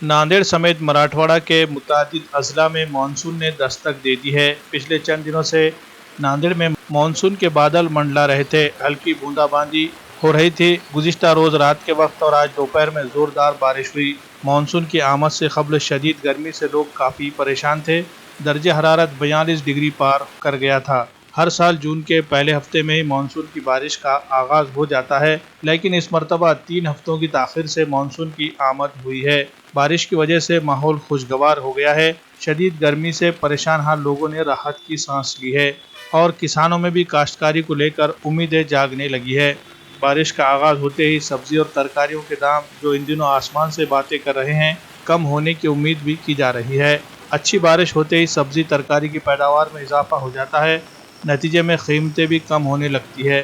नांदेड़ समेत मराठवाड़ा के मुतादिद अजला में मानसून ने दस्तक दे दी है। पिछले चंद दिनों से नांदेड़ में मानसून के बादल मंडला रहे थे। हल्की बूंदाबांदी हो रही थी। गुज़िश्ता रोज रात के वक्त और आज दोपहर में जोरदार बारिश हुई। मानसून की आमद से कबल शदीद गर्मी से लोग काफ़ी परेशान थे। दर्जे हरारत 42 डिग्री पार कर गया था। हर साल जून के पहले हफ्ते में ही मानसून की बारिश का आगाज हो जाता है, लेकिन इस मरतबा 3 हफ्तों की ताखिर से मानसून की आमद हुई है। बारिश की वजह से माहौल खुशगवार हो गया है। शदीद गर्मी से परेशान हाल लोगों ने राहत की सांस ली है और किसानों में भी काश्तकारी को लेकर उम्मीदें जागने लगी है। बारिश का आगाज होते ही सब्जी और तरकारियों के दाम, जो इन दिनों आसमान से बातें कर रहे हैं, कम होने की उम्मीद भी की जा रही है। अच्छी बारिश होते ही सब्जी तरकारी की पैदावार में इजाफा हो जाता है। नतीजे में कीमतें भी कम होने लगती है।